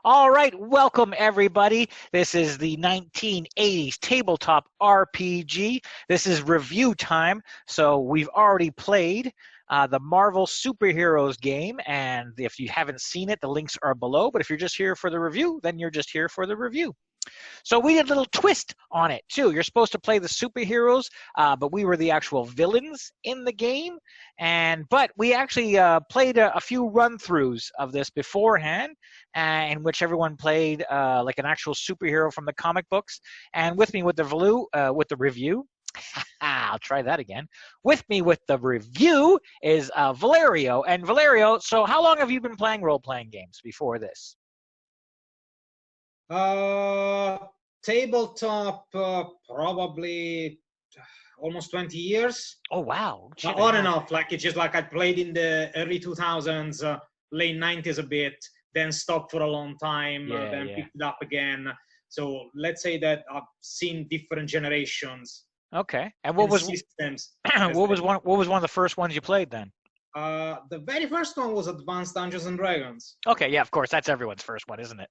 All right, welcome everybody. This is the 1980s tabletop RPG. This is review time. So we've already played the Marvel Superheroes game, and if you haven't seen it, the links are below. But if you're just here for the review, then you're just here for the review. So we did a little twist on it too. You're supposed to play the superheroes, but we were the actual villains in the game. But we actually played a few run-throughs of this beforehand, in which everyone played like an actual superhero from the comic books. And with me with the review. I'll try that again. With me with the review is Valerio. And Valerio, so how long have you been playing role-playing games before this? Tabletop, probably almost 20 years. Oh, wow. On and off. Like, it's just like I played in the early 2000s, late 90s a bit, then stopped for a long time, then picked it up again. So let's say that I've seen different generations. Okay. And what was systems? what was one of the first ones you played then? The very first one was Advanced Dungeons and Dragons. Okay, yeah, of course, that's everyone's first one, isn't it?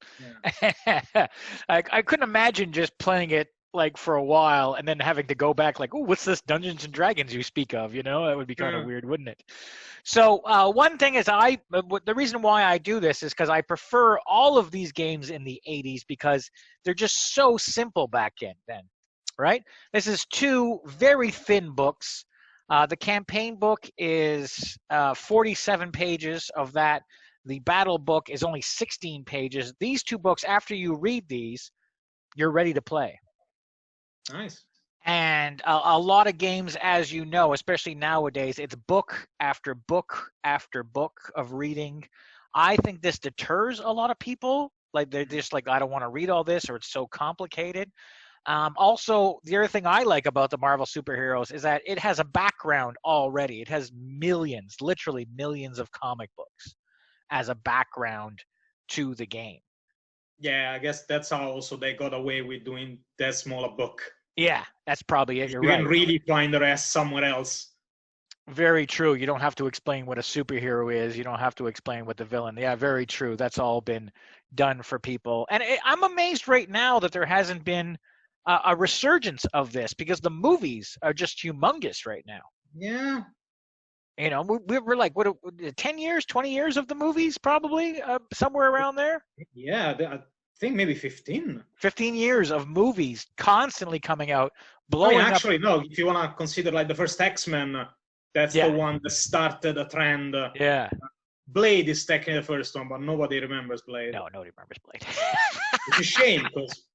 Yeah. I couldn't imagine just playing it like for a while and then having to go back like, oh, what's this Dungeons and Dragons you speak of? You know, that would be kind of weird, wouldn't it? So one thing is the reason why I do this is because I prefer all of these games in the 80s because they're just so simple back then, right? This is two very thin books. The campaign book is 47 pages of that. The battle book is only 16 pages. These two books, after you read these, you're ready to play. Nice. And a lot of games, as you know, especially nowadays, it's book after book after book of reading. I think this deters a lot of people. Like, they're just like, I don't want to read all this, or it's so complicated. Also, the other thing I like about the Marvel superheroes is that it has a background already. It has millions, literally millions of comic books as a background to the game. Yeah, I guess that's how also they got away with doing that smaller book. Yeah, that's probably it. You're you right. You can really find the rest somewhere else. Very true. You don't have to explain what a superhero is. You don't have to explain what the villain. Yeah, very true. That's all been done for people. And I'm amazed right now that there hasn't been a resurgence of this because the movies are just humongous right now. Yeah. You know, we're like, what, 10 years, 20 years of the movies, probably, somewhere around there? Yeah, I think maybe 15. 15 years of movies constantly coming out, blowing up. Actually, no, if you want to consider like the first X-Men, that's the one that started a trend. Yeah. Blade is technically the first one, but nobody remembers Blade. No, nobody remembers Blade. It's a shame because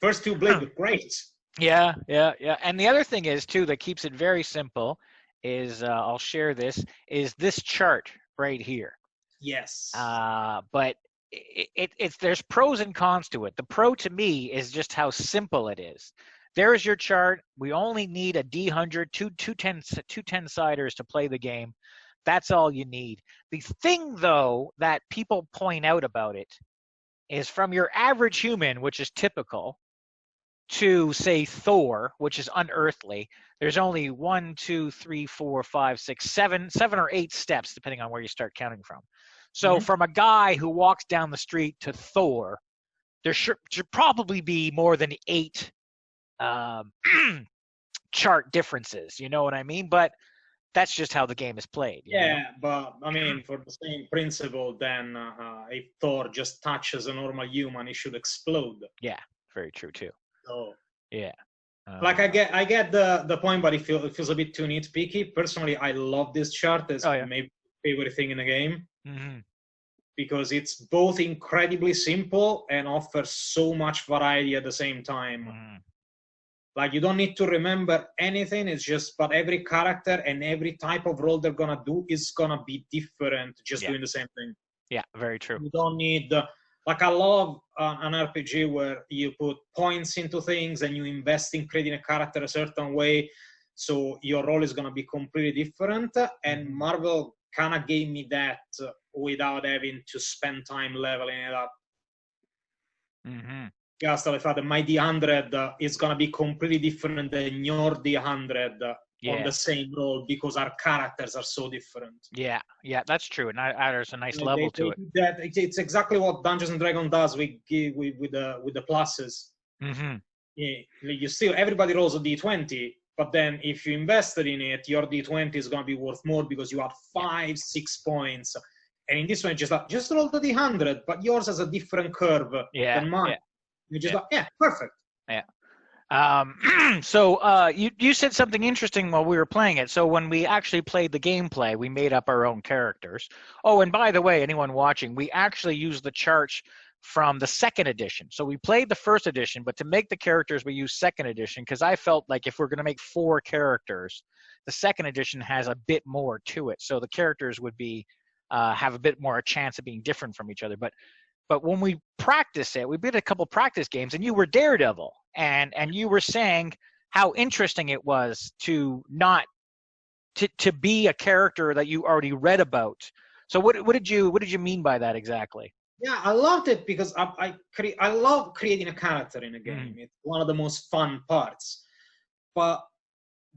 first two Blade were great. Yeah. And the other thing is, too, that keeps it very simple is, I'll share this, is this chart right here. Yes. But it's there's pros and cons to it. The pro to me is just how simple it is. There's your chart. We only need a D100, two 10-siders to play the game. That's all you need. The thing, though, that people point out about it is from your average human, which is typical, to, say, Thor, which is unearthly, there's only 1, 2, 3, 4, 5, 6, 7 or 8 steps, depending on where you start counting from. So from a guy who walks down the street to Thor, there should probably be more than 8 chart differences. You know what I mean? But that's just how the game is played. You know? But I mean, for the same principle, then if Thor just touches a normal human, he should explode. Yeah, very true too. So yeah, like I get the point, but it feels a bit too nitpicky. Personally, I love this chart. It's maybe my favorite thing in the game because it's both incredibly simple and offers so much variety at the same time. Like, you don't need to remember anything. It's just, but every character and every type of role they're gonna do is gonna be different. Just doing the same thing. Yeah, very true. You don't need. Like, I love an RPG where you put points into things and you invest in creating a character a certain way, so your role is going to be completely different. And Marvel kind of gave me that without having to spend time leveling it up. Just the fact that my D100 is going to be completely different than your D100 on the same role because our characters are so different. Yeah, that's true, and there's a nice level to it. That it's exactly what Dungeons and Dragons does with the classes. Mm-hmm. You still, everybody rolls a d20, but then if you invested in it, your d20 is going to be worth more because you have 5-6 points. And in this one, just roll the d100, but yours has a different curve than mine. You just perfect. Yeah. So you said something interesting while we were playing it. So when we actually played the gameplay, we made up our own characters. Oh, and by the way, anyone watching, we actually used the charts from the second edition. So we played the first edition, but to make the characters, we used second edition because I felt like if we're going to make 4 characters, the second edition has a bit more to it. So the characters would be have a bit more a chance of being different from each other. But when we practiced it, we did a couple practice games, and you were Daredevil, and you were saying how interesting it was to not to be a character that you already read about. So what did you mean by that exactly? Yeah, I loved it because I love creating a character in a game. It's one of the most fun parts. But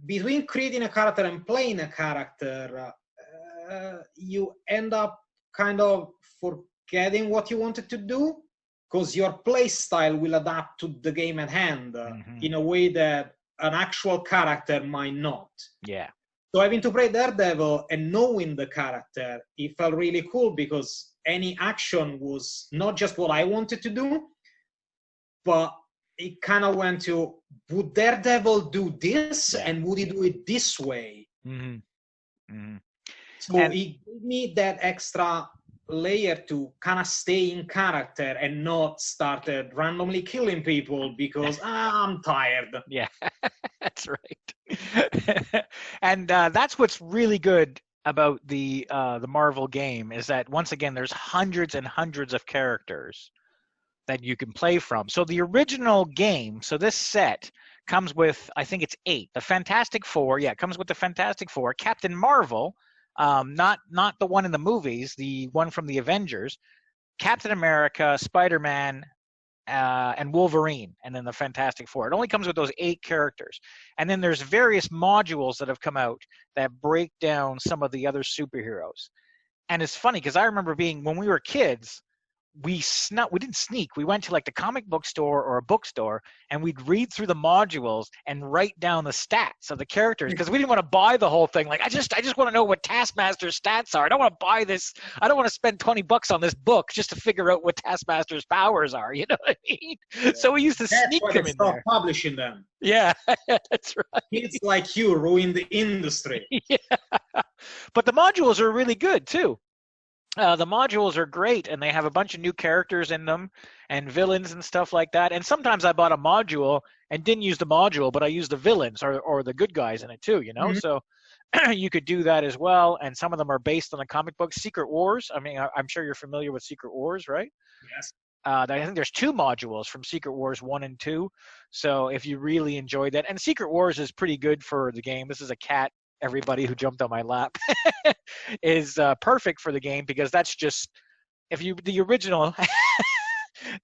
between creating a character and playing a character, you end up kind of forgetting what you wanted to do because your play style will adapt to the game at hand in a way that an actual character might not. Yeah. So having to play Daredevil and knowing the character, it felt really cool because any action was not just what I wanted to do, but it kind of went to, would Daredevil do this and would he do it this way? So it gave me that extra layer to kind of stay in character and not started randomly killing people because I'm tired. Yeah, that's right. And that's what's really good about the Marvel game is that once again there's hundreds and hundreds of characters that you can play from. So the original game, so this set comes with, I think it's 8. The Fantastic Four, it comes with the Fantastic Four, Captain Marvel, not the one in the movies, the one from the Avengers, Captain America, Spider-Man, and Wolverine, and then the Fantastic Four. It only comes with those 8 characters. And then there's various modules that have come out that break down some of the other superheroes. And it's funny because I remember when we were kids, we didn't sneak. We went to like the comic book store or a bookstore and we'd read through the modules and write down the stats of the characters because we didn't want to buy the whole thing. Like I just want to know what Taskmaster's stats are. I don't want to buy this. I don't want to spend $20 on this book just to figure out what Taskmaster's powers are. You know what I mean? Yeah. So we used to sneak them in there. Publishing them. Yeah, that's right. Kids like you ruined the industry. Yeah, but the modules are really good too. The modules are great, and they have a bunch of new characters in them and villains and stuff like that. And sometimes I bought a module and didn't use the module, but I used the villains or the good guys in it too, you know? So you could do that as well. And some of them are based on the comic book. Secret Wars, I mean, I'm sure you're familiar with Secret Wars, right? Yes. I think there's 2 modules from Secret Wars 1 and 2. So if you really enjoyed that, and Secret Wars is pretty good for the game. This is a cat. Everybody who jumped on my lap is perfect for the game because that's just the original.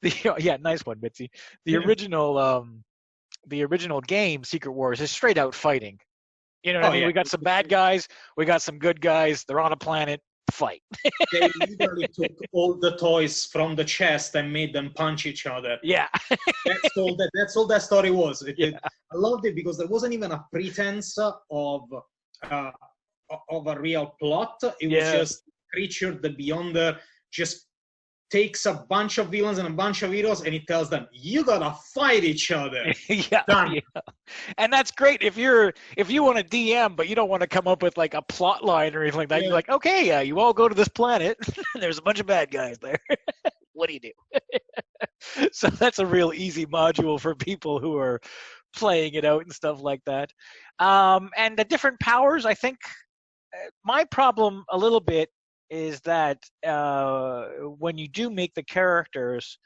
Nice one, Mitzi. The original game, Secret Wars, is straight out fighting. You know what I mean? We got some bad guys, we got some good guys. They're on a planet, fight. They literally took all the toys from the chest and made them punch each other. Yeah. That's all that story was. I loved it because there wasn't even a pretense of a real plot. It was just creature the Beyonder just takes a bunch of villains and a bunch of heroes and it tells them, you gotta fight each other. Yeah. And that's great if you want to DM but you don't want to come up with like a plot line or anything like that. You're like, okay, you all go to this planet and there's a bunch of bad guys there. What do you do? So that's a real easy module for people who are playing it out and stuff like that. And the different powers, I think my problem a little bit is that when you do make the characters,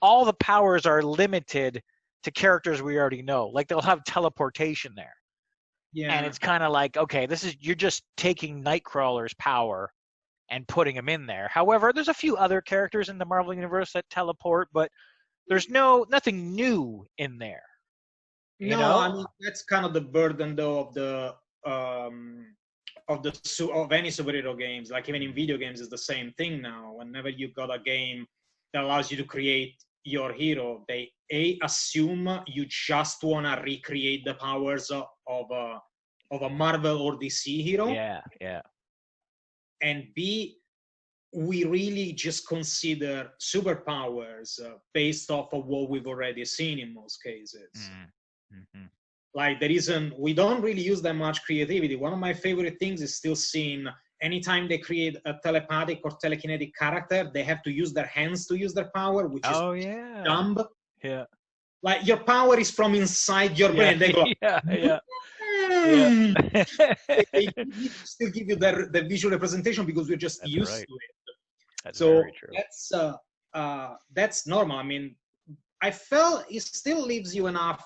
all the powers are limited to characters we already know. Like they'll have teleportation there. Yeah. And it's kind of like, okay, you're just taking Nightcrawler's power and putting him in there. However, there's a few other characters in the Marvel Universe that teleport, but there's nothing new in there. I mean, that's kind of the burden though of any superhero games, like even in video games, is the same thing now. Whenever you got a game that allows you to create your hero, they assume you just want to recreate the powers of a Marvel or DC hero. Yeah, yeah. And B, we really just consider superpowers based off of what we've already seen in most cases. Mm-hmm. Like we don't really use that much creativity. One of my favorite things is still seeing anytime they create a telepathic or telekinetic character, they have to use their hands to use their power, which is dumb. Yeah. Like your power is from inside your brain. They go, yeah. They still give you the visual representation because we're just used to it. That's very true. That's normal. I mean, I felt it still leaves you enough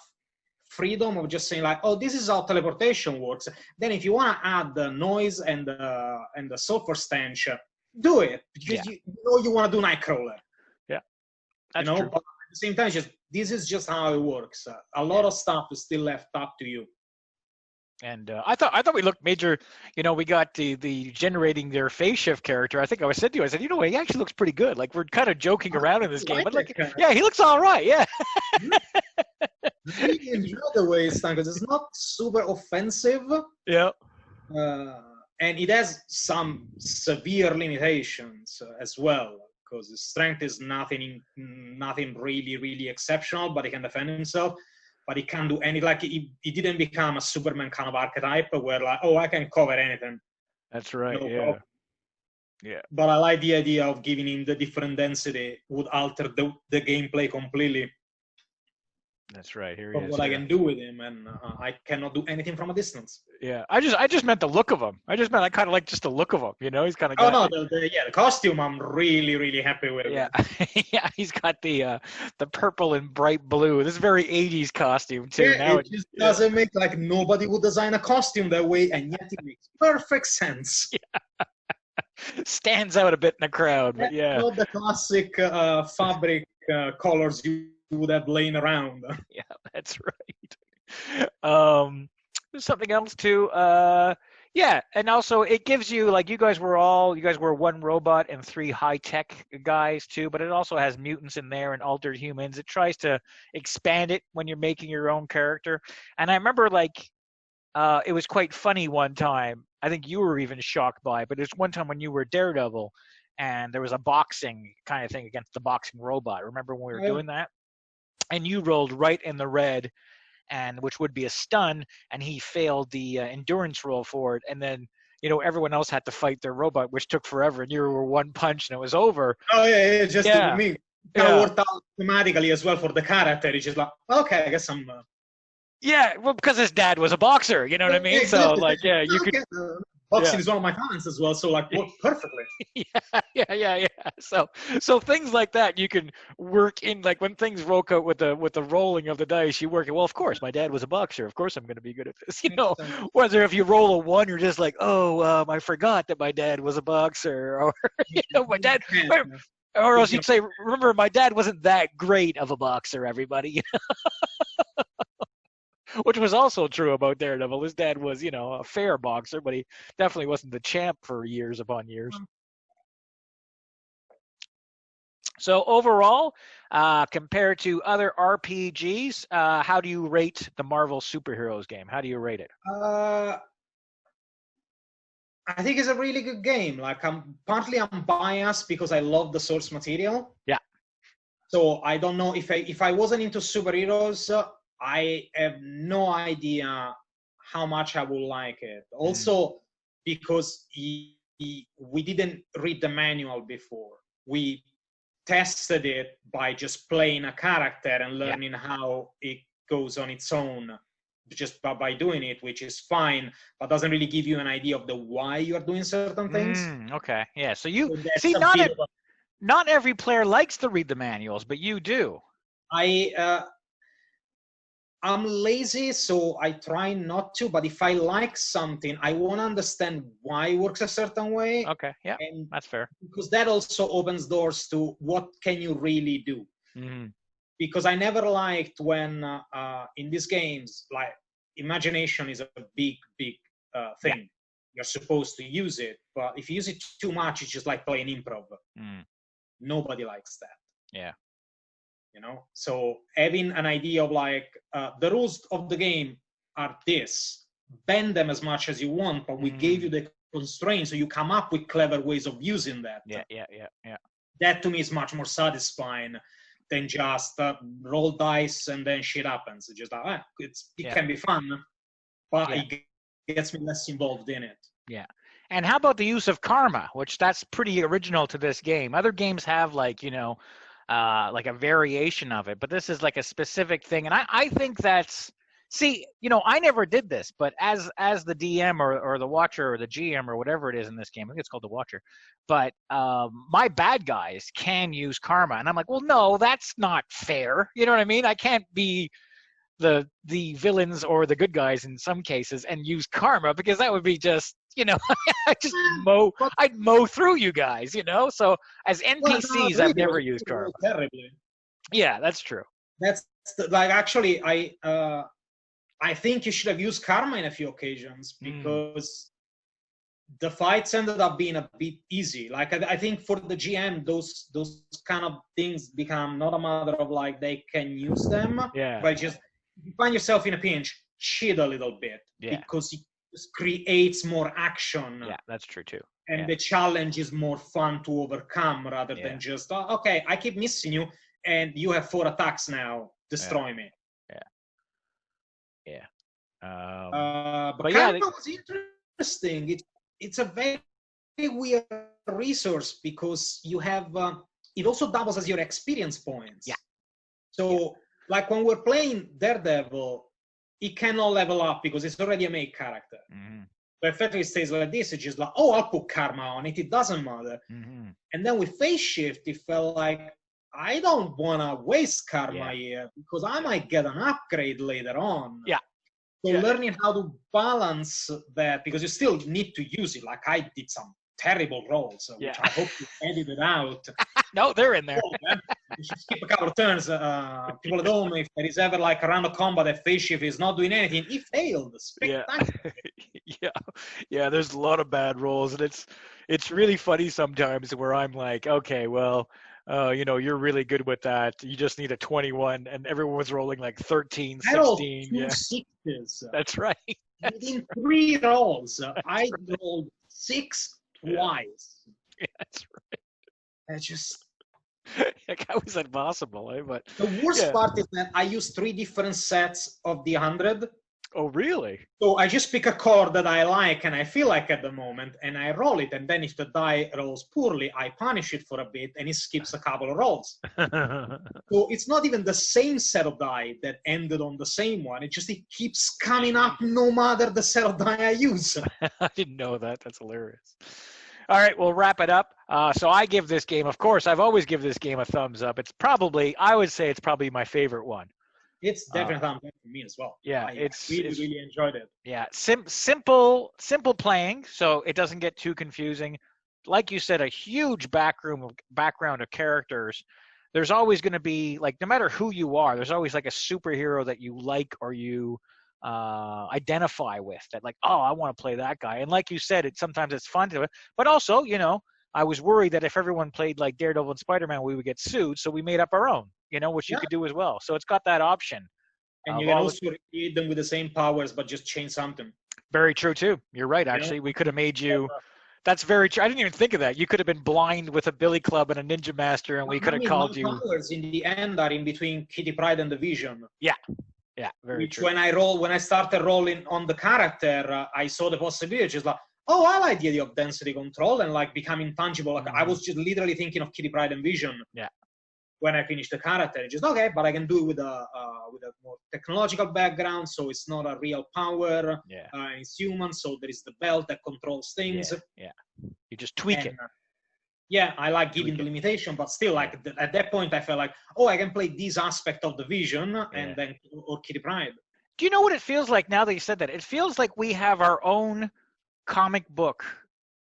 freedom of just saying like, oh, this is how teleportation works. Then if you want to add the noise and the sulfur stench, do it, because you know you want to do Nightcrawler. Yeah, that's true. But at the same time, this is just how it works. A lot of stuff is still left up to you. And I thought we looked major. You know, we got the generating their phase shift character. I think I said to you, you know, he actually looks pretty good. Like we're kind of joking around in this game, but like, yeah, he looks all right. Yeah. I really enjoy the way it's done because it's not super offensive. Yeah. And it has some severe limitations as well, because his strength is nothing really, really exceptional, but he can defend himself. But he can't do any, like, he didn't become a Superman kind of archetype where, like, oh, I can cover anything. That's right, no yeah. problem. Yeah. But I like the idea of giving him the different density would alter the gameplay completely. That's right. Here he is. What I can do with him, and I cannot do anything from a distance. Yeah, I just meant the look of him. I kind of like just the look of him. You know, he's kind of. Oh no, the costume I'm really, really happy with. Yeah, yeah, he's got the purple and bright blue. This is very 80s costume too. Yeah, now it just doesn't make, like, nobody would design a costume that way, and yet it makes perfect sense. Yeah. Stands out a bit in the crowd, but yeah. Not the classic fabric colors you would have laying around. Yeah, that's right. There's something else too. Yeah, and also it gives you, like, you guys were one robot and 3 high-tech guys too, but it also has mutants in there and altered humans. It tries to expand it when you're making your own character. And I remember, like, it was quite funny one time. I think you were even shocked by it, but there's one time when you were Daredevil and there was a boxing kind of thing against the boxing robot. Remember when we were doing that? And you rolled right in the red, and which would be a stun, and he failed the endurance roll for it. And then, you know, everyone else had to fight their robot, which took forever, and you were one punch and it was over. Oh yeah, just for me. It worked out automatically as well for the character. It's just like, okay, I guess I'm... Yeah, well, because his dad was a boxer, you know what I mean? Exactly. So, like, yeah, you could... Boxing is one of my talents as well, so, like, worked perfectly. Yeah. So things like that you can work in, like when things work out with the rolling of the dice, you work it. Well, of course, my dad was a boxer. Of course, I'm going to be good at this. You know, whether if you roll a 1, you're just like, oh, I forgot that my dad was a boxer, or you know, my dad. Or else you'd say, remember, my dad wasn't that great of a boxer. Everybody. Which was also true about Daredevil. His dad was, you know, a fair boxer, but he definitely wasn't the champ for years upon years. So overall, compared to other RPGs, how do you rate the Marvel Superheroes game? How do you rate it? I think it's a really good game. Like, I'm biased because I love the source material. Yeah. So I don't know if I wasn't into superheroes, I have no idea how much I would like it. Also, because we didn't read the manual before. We tested it by just playing a character and learning how it goes on its own, just by doing it, which is fine, but doesn't really give you an idea of the why you are doing certain things. Okay, yeah. So you see, not every player likes to read the manuals, but you do. I'm lazy, so I try not to, but if I like something, I want to understand why it works a certain way. Okay, yeah, and that's fair. Because that also opens doors to what can you really do. Mm-hmm. Because I never liked when, in these games, like, imagination is a big thing. Yeah. You're supposed to use it, but if you use it too much, it's just like playing improv. Nobody likes that. Yeah. You know, so having an idea of like the rules of the game are this, bend them as much as you want, but we gave you the constraints, so you come up with clever ways of using that. Yeah. That to me is much more satisfying than just roll dice and then shit happens. It's just like, it can be fun, but it gets me less involved in it. Yeah. And how about the use of karma, which that's pretty original to this game. Other games have like, you know, like a variation of it, but this is like a specific thing. And I think that's, see, you know, I never did this, but as the DM or the watcher or the GM or whatever it is in this game, I think it's called the watcher, but my bad guys can use karma. And I'm like, well, no, that's not fair. You know what I mean? I can't be the villains or the good guys in some cases and use karma, because that would be just, you know, I'd mow through you guys, you know. So as NPCs, I've never used karma. Terribly. Yeah, that's true. That's like, actually, I think you should have used karma in a few occasions, because the fights ended up being a bit easy. Like, I think for the GM, those kind of things become not a matter of like they can use them, but just you find yourself in a pinch, cheat a little bit, because it just creates more action. Yeah, that's true too. And the challenge is more fun to overcome rather than just, okay, I keep missing you, and you have 4 attacks now. Destroy me. Yeah. But karma was interesting. It's a very weird resource, because you have it also doubles as your experience points. Yeah. So like when we're playing Daredevil, it cannot level up because it's already a made character. So effectively it stays like this. It's just like, oh, I'll put karma on it. It doesn't matter. And then with Phase Shift, it felt like, I don't want to waste karma here, because I might get an upgrade later on. Yeah. So learning how to balance that, because you still need to use it. Like, I did some terrible rolls, which I hope you edited out. No, they're in there. You should skip a couple of turns. People at home, if there is ever like a round of combat that Phase Shift is not doing anything, he failed. Spectacular. Yeah. There's a lot of bad rolls, and it's really funny sometimes where I'm like, okay, well, you know, you're really good with that. You just need a 21, and everyone was rolling like 13, 16. I rolled 2 sixes. That's right. Within 3 rolls, I rolled 6 twice. Yeah, that's right. That's just... Like, how is that possible? But the worst part is that I use 3 different sets of the 100. Oh, really? So I just pick a card that I like and I feel like at the moment, and I roll it. And then if the die rolls poorly, I punish it for a bit, and it skips a couple of rolls. So it's not even the same set of die that ended on the same one. It keeps coming up no matter the set of die I use. I didn't know that. That's hilarious. All right, we'll wrap it up. So I give this game, of course, I've always given this game a thumbs up. It's probably, I would say it's probably my favorite one. It's definitely thumbs up for me as well. Yeah, I really enjoyed it. Yeah, simple playing, so it doesn't get too confusing. Like you said, a huge background of characters. There's always going to be, like, no matter who you are, there's always like a superhero that you like or you identify with, that like, oh, I want to play that guy. And like you said, sometimes it's fun to it, but also, you know, I was worried that if everyone played like Daredevil and Spider-Man, we would get sued. So we made up our own, you know, which you could do as well. So it's got that option. And you can also create them with the same powers, but just change something. Very true too. You're right. Actually, we could have made you. That's very true. I didn't even think of that. You could have been blind with a billy club and a ninja master, and we could have called you. Powers in the end are in between Kitty Pryde and the Vision. Yeah, very true. When I started rolling on the character, I saw the possibility. Just like, oh, I like the idea of density control and like becoming tangible. Like, I was just literally thinking of Kitty Pryde and Vision. Yeah. When I finished the character, just okay, but I can do it with a more technological background, so it's not a real power. Yeah. It's human, so there is the belt that controls things. Yeah. You just tweak it. Yeah, I like giving the limitation, but still, like at that point, I felt like, oh, I can play this aspect of the Vision and then or Kitty Pryde. Do you know what it feels like now that you said that? It feels like we have our own comic book,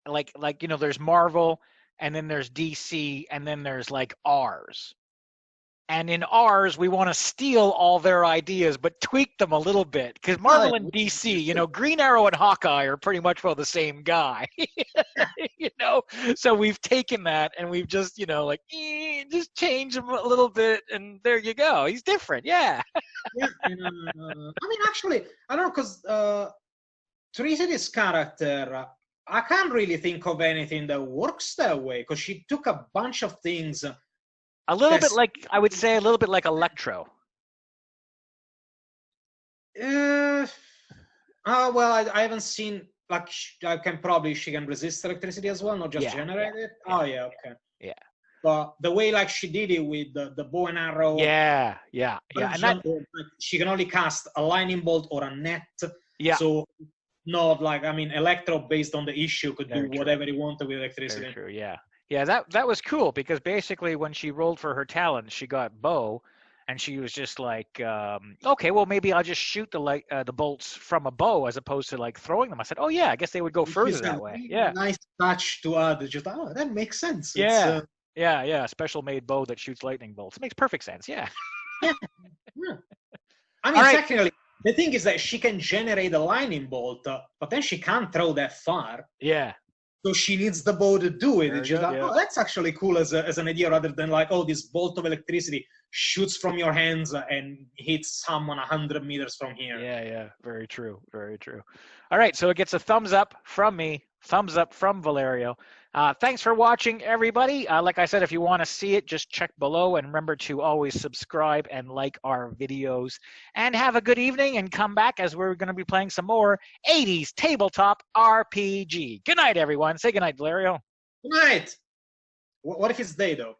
like you know, there's Marvel, and then there's DC, and then there's like ours. And in ours, we want to steal all their ideas, but tweak them a little bit. Because Marvel and DC, you know, Green Arrow and Hawkeye are pretty much well the same guy. You know, so we've taken that and we've just, you know, like just change him a little bit, and there you go. He's different, yeah. Yeah, I mean, actually, I don't know, because Tricity's character, I can't really think of anything that works that way, because she took a bunch of things. A little bit like, I would say, a little bit like Electro. Well, I haven't seen, like, she can resist electricity as well, not just generate it. Oh, yeah, okay. Yeah. But the way, like, she did it with the bow and arrow. Yeah. And that, she can only cast a lightning bolt or a net. Yeah. So, not like, I mean, Electro, based on the issue, could do whatever he wanted with electricity. Very true, yeah. Yeah, that was cool, because basically when she rolled for her talents, she got bow, and she was just like, okay, well, maybe I'll just shoot the bolts from a bow as opposed to like throwing them. I said, oh yeah, I guess they would go further that way. Yeah. Nice touch to add. Just, oh, that makes sense. Yeah. Yeah. Special made bow that shoots lightning bolts. It makes perfect sense. Yeah. Yeah. I mean, technically, the thing is that she can generate a lightning bolt, but then she can't throw that far. Yeah. So she needs the bow to do it. It's just like, oh, that's actually cool as an idea, rather than like, oh, this bolt of electricity shoots from your hands and hits someone 100 meters from here. Yeah. Very true. Very true. All right, so it gets a thumbs up from me, thumbs up from Valerio. Thanks for watching, everybody. Like I said, if you want to see it, just check below, and remember to always subscribe and like our videos. And have a good evening, and come back, as we're going to be playing some more 80s tabletop RPG. Good night, everyone. Say good night, Valerio. Good night. What if it's day, though?